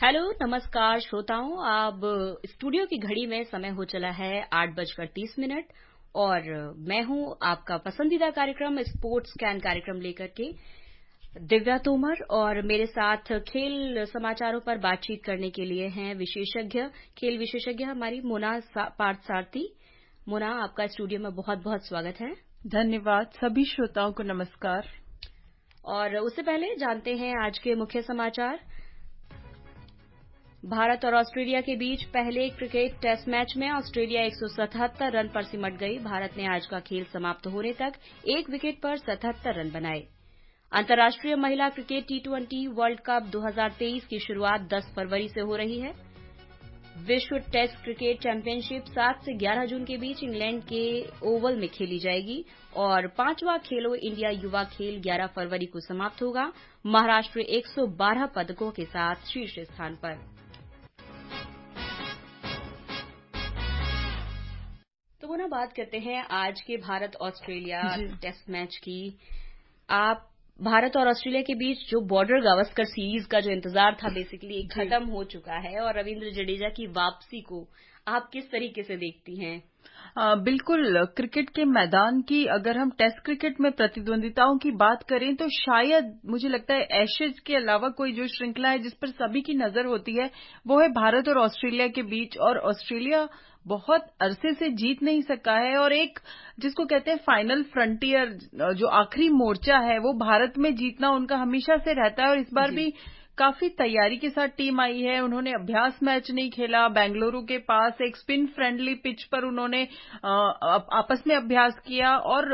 Hello, नमस्कार श्रोताओं। अब स्टूडियो की घड़ी में समय हो चला है 8:30 और मैं हूं आपका पसंदीदा कार्यक्रम स्पोर्ट्स कैन कार्यक्रम लेकर के दिव्या तोमर। और मेरे साथ खेल समाचारों पर बातचीत करने के लिए हैं खेल विशेषज्ञ हमारी मोना पार्थसारथी। मोना, आपका स्टूडियो में बहुत बहुत स्वागत है। धन्यवाद। सभी श्रोताओं को नमस्कार। और उससे पहले जानते हैं आज के मुख्य समाचार। भारत और ऑस्ट्रेलिया के बीच पहले क्रिकेट टेस्ट मैच में ऑस्ट्रेलिया 177 रन पर सिमट गई। भारत ने आज का खेल समाप्त होने तक 1 विकेट पर 77 रन बनाए। अंतर्राष्ट्रीय महिला क्रिकेट टी20 वर्ल्ड कप 2023 की शुरुआत 10 फरवरी से हो रही है। विश्व टेस्ट क्रिकेट चैंपियनशिप 7 से 11 जून के बीच इंग्लैंड के ओवल में खेली जाएगी। और 5वां खेलो इंडिया युवा खेल 11 फरवरी को समाप्त होगा। महाराष्ट्र 112 पदकों के साथ शीर्ष स्थान पर। तो वो ना बात करते हैं आज के भारत ऑस्ट्रेलिया टेस्ट मैच की। आप भारत और ऑस्ट्रेलिया के बीच जो बॉर्डर गावस्कर सीरीज का जो इंतजार था बेसिकली खत्म हो चुका है। और रविंद्र जडेजा की वापसी को आप किस तरीके से देखती हैं? बिल्कुल, क्रिकेट के मैदान की अगर हम टेस्ट क्रिकेट में प्रतिद्वंदिताओं की बात करें तो शायद मुझे लगता है एशेज के अलावा कोई जो श्रृंखला है जिस पर सभी की नजर होती है वो है भारत और ऑस्ट्रेलिया के बीच। और ऑस्ट्रेलिया बहुत अरसे से जीत नहीं सका है और एक जिसको कहते हैं फाइनल फ्रंटियर, जो आखिरी मोर्चा है, वो भारत में जीतना उनका हमेशा से रहता है। और इस बार भी काफी तैयारी के साथ टीम आई है। उन्होंने अभ्यास मैच नहीं खेला। बेंगलुरु के पास एक स्पिन फ्रेंडली पिच पर उन्होंने आपस में अभ्यास किया। और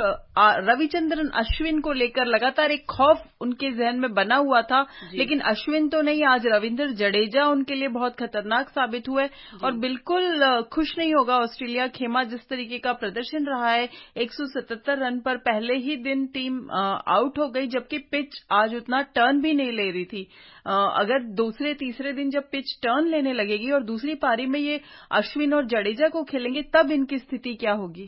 रविचंद्रन अश्विन को लेकर लगातार एक खौफ उनके जहन में बना हुआ था, लेकिन अश्विन तो नहीं, आज रविंद्र जडेजा उनके लिए बहुत खतरनाक साबित हुए। और बिल्कुल खुश नहीं होगा ऑस्ट्रेलिया। खेमा जिस तरीके का प्रदर्शन रहा है, 177 रन पर पहले ही दिन टीम आउट हो गई, जबकि पिच आज उतना टर्न भी नहीं ले रही थी। अगर दूसरे तीसरे दिन जब पिच टर्न लेने लगेगी और दूसरी पारी में ये अश्विन और जडेजा को खेलेंगे तब इनकी स्थिति क्या होगी?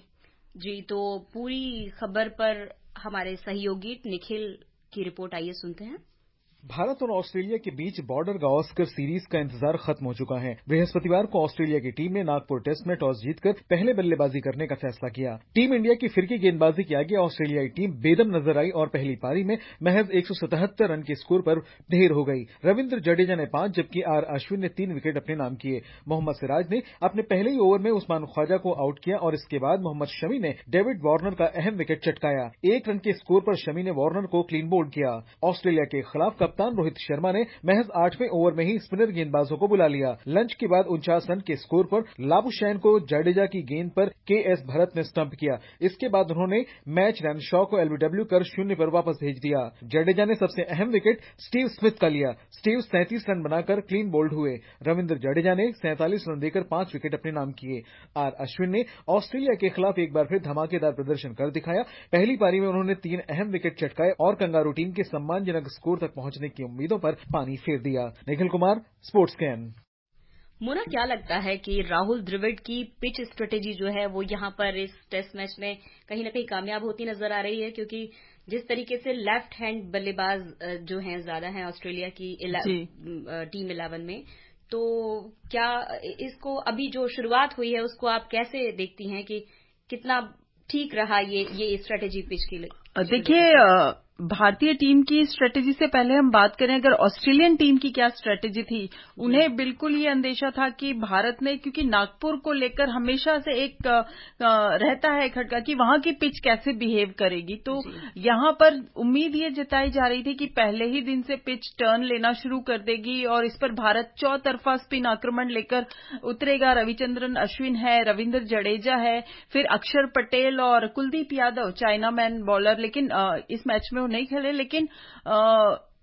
जी, तो पूरी खबर पर हमारे सहयोगी निखिल की रिपोर्ट आइए सुनते हैं। भारत और ऑस्ट्रेलिया के बीच बॉर्डर गावस्कर सीरीज का इंतजार खत्म हो चुका है। बृहस्पतिवार को ऑस्ट्रेलिया की टीम ने नागपुर टेस्ट में टॉस जीतकर पहले बल्लेबाजी करने का फैसला किया। टीम इंडिया की फिरकी गेंदबाजी के आगे ऑस्ट्रेलियाई टीम बेदम नजर आई और पहली पारी में महज 177 रन के स्कोर पर ढेर हो गई। रविंद्र जडेजा ने 5 जबकि आर अश्विन ने 3 विकेट अपने नाम किए। मोहम्मद सिराज ने अपने पहले ही ओवर में उस्मान ख्वाजा को आउट किया और इसके बाद मोहम्मद शमी ने डेविड वार्नर का अहम विकेट चटकाया। 1 रन के स्कोर पर शमी ने वार्नर को क्लीन बोल्ड किया। ऑस्ट्रेलिया के खिलाफ कप्तान रोहित शर्मा ने महज 8वें ओवर में ही स्पिनर गेंदबाजों को बुला लिया। लंच के बाद 49 रन के स्कोर पर लाबुशैन को जडेजा की गेंद पर केएस भरत ने स्टंप किया। इसके बाद उन्होंने मैच रैनशॉ को एलबीडब्ल्यू कर 0 पर वापस भेज दिया। जडेजा ने सबसे अहम विकेट स्टीव स्मिथ का लिया। स्टीव 37 रन बनाकर क्लीन बोल्ड हुए। रविंद्र जडेजा ने 47 रन देकर 5 विकेट अपने नाम किए। आर अश्विन ने ऑस्ट्रेलिया के खिलाफ एक बार फिर धमाकेदार प्रदर्शन कर दिखाया। पहली पारी में उन्होंने 3 अहम विकेट चटकाए और कंगारू टीम के सम्मानजनक स्कोर तक पहुंचने की उम्मीदों पर पानी फेर दिया। निखिल कुमार, स्पोर्ट्स कैन। मोना, क्या लगता है कि राहुल द्रविड़ की पिच स्ट्रेटेजी जो है वो यहाँ पर इस टेस्ट मैच में कहीं ना कहीं कामयाब होती नजर आ रही है? क्योंकि जिस तरीके से लेफ्ट हैंड बल्लेबाज जो हैं ज्यादा हैं ऑस्ट्रेलिया की टीम 11 में, तो क्या इसको अभी जो शुरुआत हुई है उसको आप कैसे देखती हैं कि कितना ठीक रहा ये स्ट्रेटेजी पिच के लिए? देखिए, भारतीय टीम की स्ट्रेटेजी से पहले हम बात करें अगर ऑस्ट्रेलियन टीम की क्या स्ट्रेटेजी थी। उन्हें बिल्कुल ये अंदेशा था कि भारत ने, क्योंकि नागपुर को लेकर हमेशा से एक रहता है खटका कि वहां की पिच कैसे बिहेव करेगी, तो यहां पर उम्मीद ये जताई जा रही थी कि पहले ही दिन से पिच टर्न लेना शुरू कर देगी और इस पर भारत चौतरफा स्पिन आक्रमण लेकर उतरेगा। रविचंद्रन अश्विन है, रविंद्र जडेजा है, फिर अक्षर पटेल और Kuldeep Yadav China man bowler, लेकिन इस मैच में नहीं खेले। लेकिन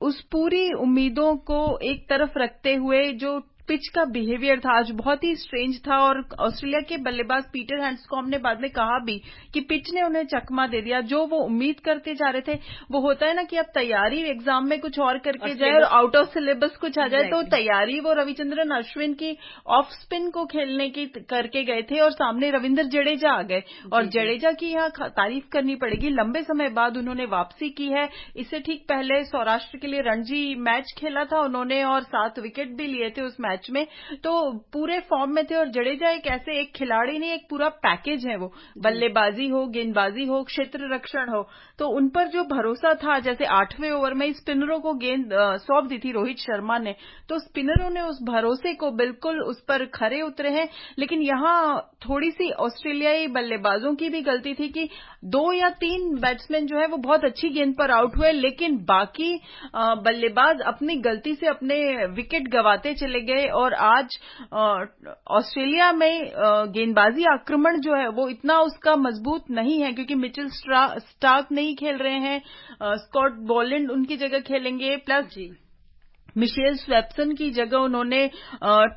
उस पूरी उम्मीदों को एक तरफ रखते हुए जो पिच का बिहेवियर था आज बहुत ही स्ट्रेंज था। और ऑस्ट्रेलिया के बल्लेबाज पीटर हैंड्सकॉम्ब ने बाद में कहा भी कि पिच ने उन्हें चकमा दे दिया। जो वो उम्मीद करते जा रहे थे, वो होता है ना कि अब तैयारी एग्जाम में कुछ और करके जाए और आउट ऑफ सिलेबस कुछ आ जाए, तो तैयारी वो रविचंद्रन अश्विन की ऑफ स्पिन को खेलने की करके गए थे और सामने रविंद्र जडेजा आ गए। और जडेजा की यहाँ तारीफ करनी पड़ेगी, लंबे समय बाद उन्होंने वापसी की है। इससे ठीक पहले सौराष्ट्र के लिए रणजी मैच खेला था उन्होंने और 7 विकेट भी लिए थे उस मैच में, तो पूरे फॉर्म में थे। और जडेजा एक ऐसे एक खिलाड़ी नहीं, एक पूरा पैकेज है वो, बल्लेबाजी हो, गेंदबाजी हो, क्षेत्र रक्षण हो, तो उन पर जो भरोसा था, जैसे 8वें ओवर में स्पिनरों को गेंद सौंप दी थी रोहित शर्मा ने, तो स्पिनरों ने उस भरोसे को बिल्कुल उस पर खरे उतरे हैं। लेकिन यहाँ थोड़ी सी ऑस्ट्रेलियाई बल्लेबाजों की भी गलती थी कि 2 या 3 बैट्समैन जो है वो बहुत अच्छी गेंद पर आउट हुए, लेकिन बाकी बल्लेबाज अपनी गलती से अपने विकेट गंवाते चले गए। और आज ऑस्ट्रेलिया में गेंदबाजी आक्रमण जो है वो इतना उसका मजबूत नहीं है, क्योंकि मिचेल स्टार्क नहीं खेल रहे हैं, स्कॉट बोलैंड उनकी जगह खेलेंगे, प्लस मिशेल स्वेप्सन की जगह उन्होंने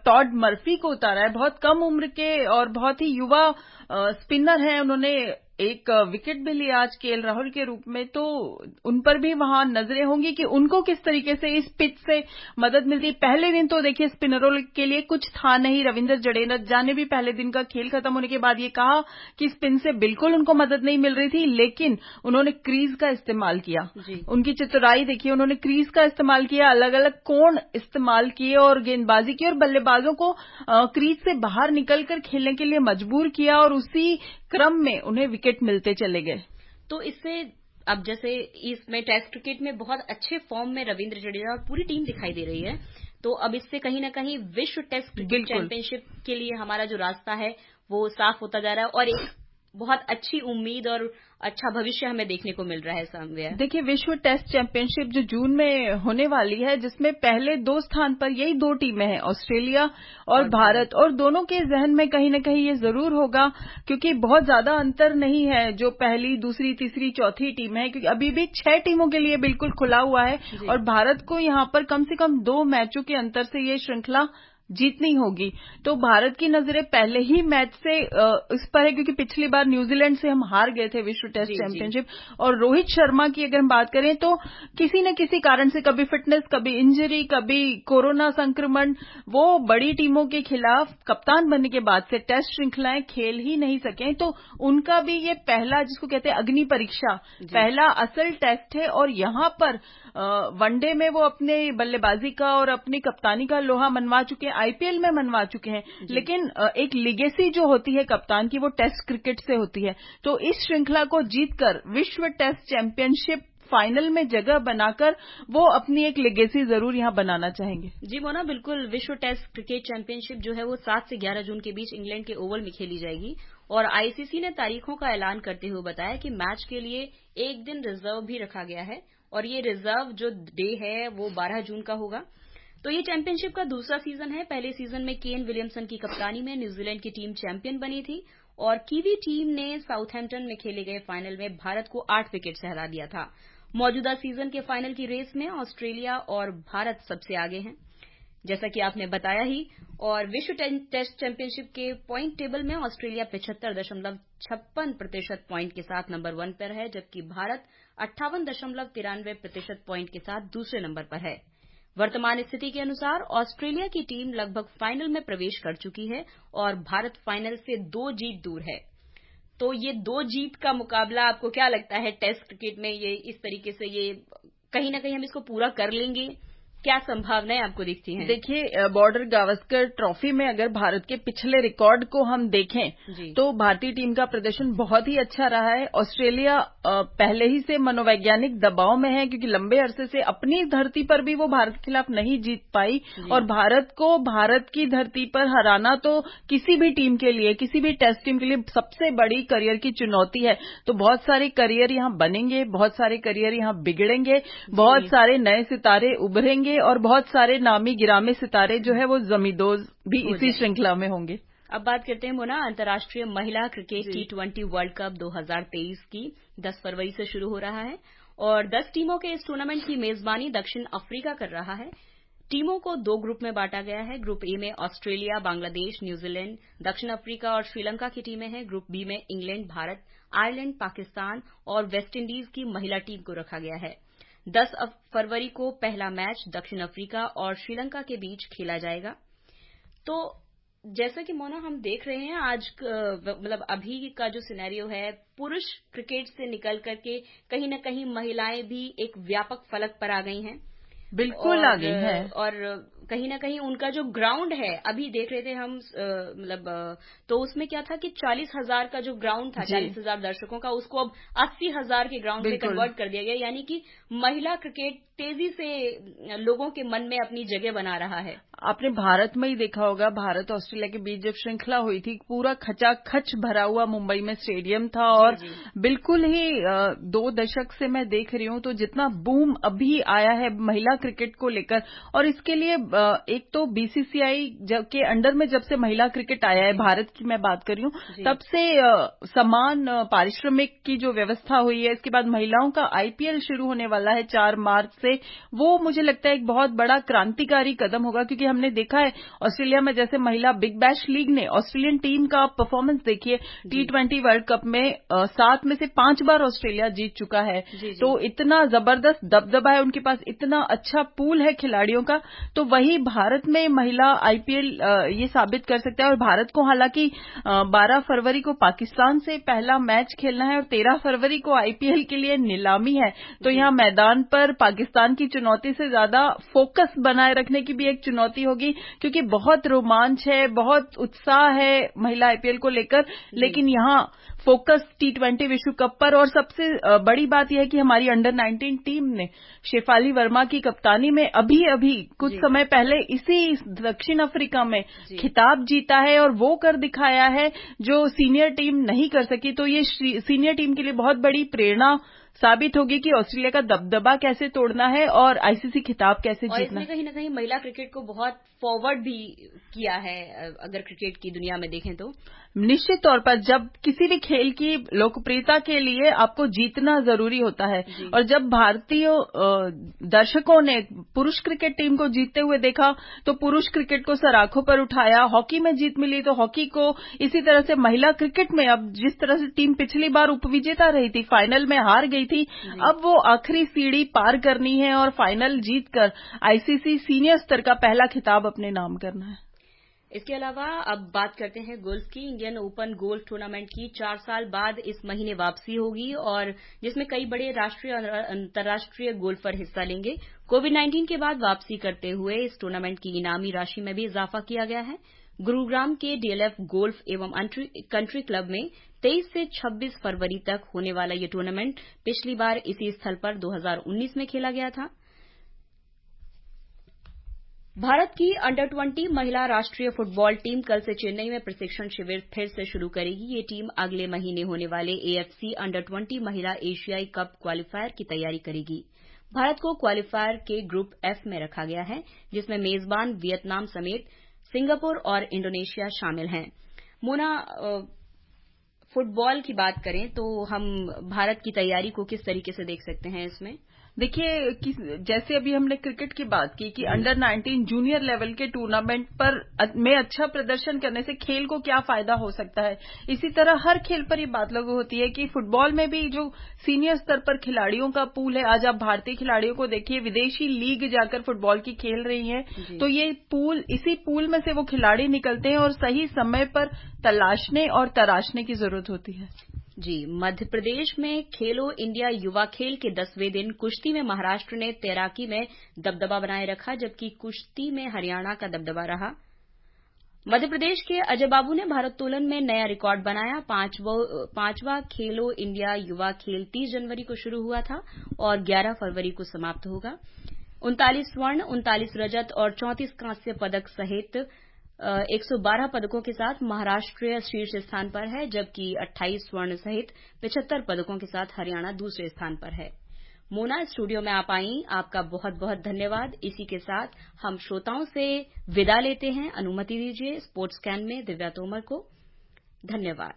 टॉड मर्फी को उतारा है। बहुत कम उम्र के और बहुत ही युवा स्पिनर हैं, उन्होंने एक विकेट भी लिया आज केएल राहुल के रूप में, तो उन पर भी वहां नजरें होंगी कि उनको किस तरीके से इस पिच से मदद मिलती है। पहले दिन तो देखिए स्पिनरों के लिए कुछ था नहीं, रविंद्र जडेजा ने भी पहले दिन का खेल खत्म होने के बाद ये कहा कि स्पिन से बिल्कुल उनको मदद नहीं मिल रही थी, लेकिन उन्होंने क्रीज का इस्तेमाल किया। उनकी चतुराई देखिए, उन्होंने क्रीज का इस्तेमाल किया, अलग अलग कोण इस्तेमाल किए और गेंदबाजी की, और बल्लेबाजों को क्रीज से बाहर निकलकर खेलने के लिए मजबूर किया, और उसी क्रम में उन्हें विकेट मिलते चले गए। तो इससे अब जैसे इसमें टेस्ट क्रिकेट में बहुत अच्छे फॉर्म में रविंद्र जडेजा और पूरी टीम दिखाई दे रही है, तो अब इससे कहीं ना कहीं विश्व टेस्ट क्रिकेट चैंपियनशिप के लिए हमारा जो रास्ता है वो साफ होता जा रहा है और एक बहुत अच्छी उम्मीद और अच्छा भविष्य हमें देखने को मिल रहा है सामने। देखिए, विश्व टेस्ट चैंपियनशिप जो जून में होने वाली है, जिसमें पहले 2 स्थान पर यही 2 टीमें हैं, ऑस्ट्रेलिया और भारत, और दोनों के जहन में कहीं न कहीं ये जरूर होगा, क्योंकि बहुत ज्यादा अंतर नहीं है जो पहली, दूसरी, तीसरी, चौथी टीम है, क्योंकि अभी भी 6 टीमों के लिए बिल्कुल खुला हुआ है और भारत को यहाँ पर कम से कम 2 मैचों के अंतर से ये श्रृंखला जीतनी होगी। तो भारत की नजरें पहले ही मैच से इस पर है, क्योंकि पिछली बार न्यूजीलैंड से हम हार गए थे विश्व टेस्ट चैंपियनशिप। और रोहित शर्मा की अगर हम बात करें तो किसी न किसी कारण से, कभी फिटनेस, कभी इंजरी, कभी कोरोना संक्रमण, वो बड़ी टीमों के खिलाफ कप्तान बनने के बाद से टेस्ट श्रृंखलाएं खेल ही नहीं सके। तो उनका भी ये पहला, जिसको कहते हैं अग्नि परीक्षा, पहला असल टेस्ट है, और यहाँ पर वनडे में वो अपने बल्लेबाजी का और अपनी कप्तानी का लोहा मनवा चुके हैं, आईपीएल में मनवा चुके हैं, लेकिन एक लिगेसी जो होती है कप्तान की, वो टेस्ट क्रिकेट से होती है। तो इस श्रृंखला को जीतकर विश्व टेस्ट चैंपियनशिप फाइनल में जगह बनाकर वो अपनी एक लेगेसी जरूर यहां बनाना चाहेंगे। जी मोना, बिल्कुल। विश्व टेस्ट क्रिकेट चैंपियनशिप जो है वो 7 से 11 जून के बीच इंग्लैंड के ओवल में खेली जाएगी, और आईसीसी ने तारीखों का ऐलान करते हुए बताया कि मैच के लिए एक दिन रिजर्व भी रखा गया है, और ये रिजर्व जो डे है वो 12 जून का होगा। तो ये चैंपियनशिप का दूसरा सीजन है। पहले सीजन में केन विलियमसन की कप्तानी में न्यूजीलैंड की टीम चैंपियन बनी थी, और कीवी टीम ने साउथहैम्पटन में खेले गए फाइनल में भारत को 8 विकेट से हरा दिया था। मौजूदा सीजन के फाइनल की रेस में ऑस्ट्रेलिया और भारत सबसे आगे हैं, जैसा कि आपने बताया ही। और विश्व टेस्ट चैंपियनशिप के पॉइंट टेबल में ऑस्ट्रेलिया 75.56% पॉइंट के साथ नंबर 1 पर है, जबकि भारत 58.93% पॉइंट के साथ दूसरे नंबर पर है। वर्तमान स्थिति के अनुसार ऑस्ट्रेलिया की टीम लगभग फाइनल में प्रवेश कर चुकी है और भारत फाइनल से 2 जीत दूर है। तो ये 2 जीत का मुकाबला आपको क्या लगता है टेस्ट क्रिकेट में, ये इस तरीके से ये कहीं ना कहीं हम इसको पूरा कर लेंगे? क्या संभावनाएं आपको दिखती हैं? देखिए, बॉर्डर गावस्कर ट्रॉफी में अगर भारत के पिछले रिकॉर्ड को हम देखें तो भारतीय टीम का प्रदर्शन बहुत ही अच्छा रहा है। ऑस्ट्रेलिया पहले ही से मनोवैज्ञानिक दबाव में है, क्योंकि लंबे अरसे से अपनी धरती पर भी वो भारत के खिलाफ नहीं जीत पाई, और भारत को भारत की धरती पर हराना तो किसी भी टीम के लिए, किसी भी टेस्ट टीम के लिए सबसे बड़ी करियर की चुनौती है। तो बहुत सारे करियर यहाँ बनेंगे, बहुत सारे करियर यहाँ बिगड़ेंगे, बहुत सारे नए सितारे उभरेंगे, और बहुत सारे नामी गिरामी सितारे जो है वो जमींदोज भी इसी श्रृंखला में होंगे। अब बात करते हैं मोना, अंतर्राष्ट्रीय महिला क्रिकेट T20 वर्ल्ड कप 2023 की 10 फरवरी से शुरू हो रहा है, और 10 टीमों के इस टूर्नामेंट की मेजबानी दक्षिण अफ्रीका कर रहा है। टीमों को 2 ग्रुप में बांटा गया है। ग्रुप ए में ऑस्ट्रेलिया, बांग्लादेश, न्यूजीलैंड, दक्षिण अफ्रीका और श्रीलंका की टीमें हैं। ग्रुप बी में इंग्लैंड, भारत, आयरलैंड, पाकिस्तान और वेस्टइंडीज की महिला टीम को रखा गया है। 10 फरवरी को पहला मैच दक्षिण अफ्रीका और श्रीलंका के बीच खेला जाएगा। तो जैसा कि मोना हम देख रहे हैं आज मतलब अभी का जो सिनेरियो है, पुरुष क्रिकेट से निकल करके कहीं न कहीं महिलाएं भी एक व्यापक फलक पर आ गई हैं। बिल्कुल आ गई हैं। और कहीं न कहीं उनका जो ग्राउंड है, अभी देख रहे थे हम तो उसमें क्या था कि 40,000 का जो ग्राउंड था, 40,000 दर्शकों का, उसको अब 80,000 के ग्राउंड में कन्वर्ट कर दिया गया। यानी कि महिला क्रिकेट तेजी से लोगों के मन में अपनी जगह बना रहा है। आपने भारत में ही देखा होगा, भारत ऑस्ट्रेलिया के बीच जब श्रृंखला हुई थी, पूरा खचाखच भरा हुआ मुंबई में स्टेडियम था। और बिल्कुल ही 2 दशक से मैं देख रही हूं तो जितना बूम अभी आया है महिला क्रिकेट को लेकर, और इसके लिए एक तो बीसीसीआई के अंडर में जब से महिला क्रिकेट आया है, भारत की मैं बात कर रही हूं, तब से समान पारिश्रमिक की जो व्यवस्था हुई है। इसके बाद महिलाओं का आईपीएल शुरू होने वाला है 4 मार्च से। वो मुझे लगता है एक बहुत बड़ा क्रांतिकारी कदम होगा, क्योंकि हमने देखा है ऑस्ट्रेलिया में जैसे महिला बिग बैश लीग ने ऑस्ट्रेलियन टीम का परफॉर्मेंस देखिए, T20 वर्ल्ड कप में 7 में से 5 बार ऑस्ट्रेलिया जीत चुका है। तो इतना जबरदस्त दबदबा है उनके पास, इतना अच्छा पूल है खिलाड़ियों का। तो वही भारत में महिला आईपीएल ये साबित कर सकता है। और भारत को हालांकि 12 फरवरी को पाकिस्तान से पहला मैच खेलना है और 13 फरवरी को आईपीएल के लिए नीलामी है। तो यहाँ मैदान पर पाकिस्तान की चुनौती से ज्यादा फोकस बनाए रखने की भी एक चुनौती होगी, क्योंकि बहुत रोमांच है, बहुत उत्साह है महिला आईपीएल को लेकर। लेकिन यहाँ फोकस T20 विश्व कप पर। और सबसे बड़ी बात यह है कि हमारी अंडर 19 टीम ने शेफाली वर्मा की कप्तानी में अभी कुछ समय पहले इसी दक्षिण अफ्रीका में खिताब जीता है, और वो कर दिखाया है जो सीनियर टीम नहीं कर सकी। तो ये सीनियर टीम के लिए बहुत बड़ी प्रेरणा साबित होगी कि ऑस्ट्रेलिया का दबदबा कैसे तोड़ना है और आईसीसी खिताब कैसे जीतना है। और इसने कहीं न कहीं महिला क्रिकेट को बहुत फॉरवर्ड भी किया है, अगर क्रिकेट की दुनिया में देखें तो। निश्चित तौर पर जब किसी भी खेल की लोकप्रियता के लिए आपको जीतना जरूरी होता है, और जब भारतीय दर्शकों ने पुरुष क्रिकेट टीम को जीतते हुए देखा तो पुरुष क्रिकेट को सराखों पर उठाया। हॉकी में जीत मिली तो हॉकी को, इसी तरह से महिला क्रिकेट में अब जिस तरह से टीम पिछली बार उपविजेता रही थी, फाइनल में हार गई थी, अब वो आखिरी सीढ़ी पार करनी है और फाइनल जीतकर आईसीसी सीनियर स्तर का पहला खिताब अपने नाम करना है। इसके अलावा अब बात करते हैं गोल्फ की। इंडियन ओपन गोल्फ टूर्नामेंट की 4 साल बाद इस महीने वापसी होगी, और जिसमें कई बड़े राष्ट्रीय और अंतर्राष्ट्रीय गोल्फर हिस्सा लेंगे। कोविड-19 के बाद वापसी करते हुए इस टूर्नामेंट की इनामी राशि में भी इजाफा किया गया है। गुरुग्राम के डीएलएफ गोल्फ एवं कंट्री क्लब में 23 से 26 फरवरी तक होने वाला ये टूर्नामेंट पिछली बार इसी स्थल पर 2019 में खेला गया था। भारत की अंडर 20 महिला राष्ट्रीय फुटबॉल टीम कल से चेन्नई में प्रशिक्षण शिविर फिर से शुरू करेगी। ये टीम अगले महीने होने वाले एएफसी अंडर 20 महिला एशियाई कप क्वालीफायर की तैयारी करेगी। भारत को क्वालीफायर के ग्रुप एफ में रखा गया है, जिसमें मेजबान वियतनाम समेत सिंगापुर और इंडोनेशिया शामिल हैं। मोना, फुटबॉल की बात करें तो हम भारत की तैयारी को किस तरीके से देख सकते हैं इसमें? देखिए, जैसे अभी हमने क्रिकेट की बात की कि अंडर 19 जूनियर लेवल के टूर्नामेंट पर में अच्छा प्रदर्शन करने से खेल को क्या फायदा हो सकता है, इसी तरह हर खेल पर ये बात लागू होती है कि फुटबॉल में भी जो सीनियर स्तर पर खिलाड़ियों का पूल है, आज आप भारतीय खिलाड़ियों को देखिए विदेशी लीग जाकर फुटबॉल की खेल रही हैं, तो ये पूल, इसी पूल में से वो खिलाड़ी निकलते हैं और सही समय पर तलाशने और तराशने की जरूरत होती है। जी, मध्य प्रदेश में खेलो इंडिया युवा खेल के 10वें दिन कुश्ती में महाराष्ट्र ने तैराकी में दबदबा बनाए रखा, जबकि कुश्ती में हरियाणा का दबदबा रहा। मध्य प्रदेश के अजय बाबू ने भारोत्तोलन में नया रिकॉर्ड बनाया। 5वां खेलो इंडिया युवा खेल 30 जनवरी को शुरू हुआ था और 11 फरवरी को समाप्त होगा। 39 स्वर्ण, 39 रजत और 34 कांस्य पदक सहित 112 पदकों के साथ महाराष्ट्र शीर्ष स्थान पर है, जबकि 28 स्वर्ण सहित 75 पदकों के साथ हरियाणा दूसरे स्थान पर है। मोना, स्टूडियो में आप आई, आपका बहुत बहुत धन्यवाद। इसी के साथ हम श्रोताओं से विदा लेते हैं। अनुमति दीजिए स्पोर्ट्स कैन में दिव्या तोमर को। धन्यवाद।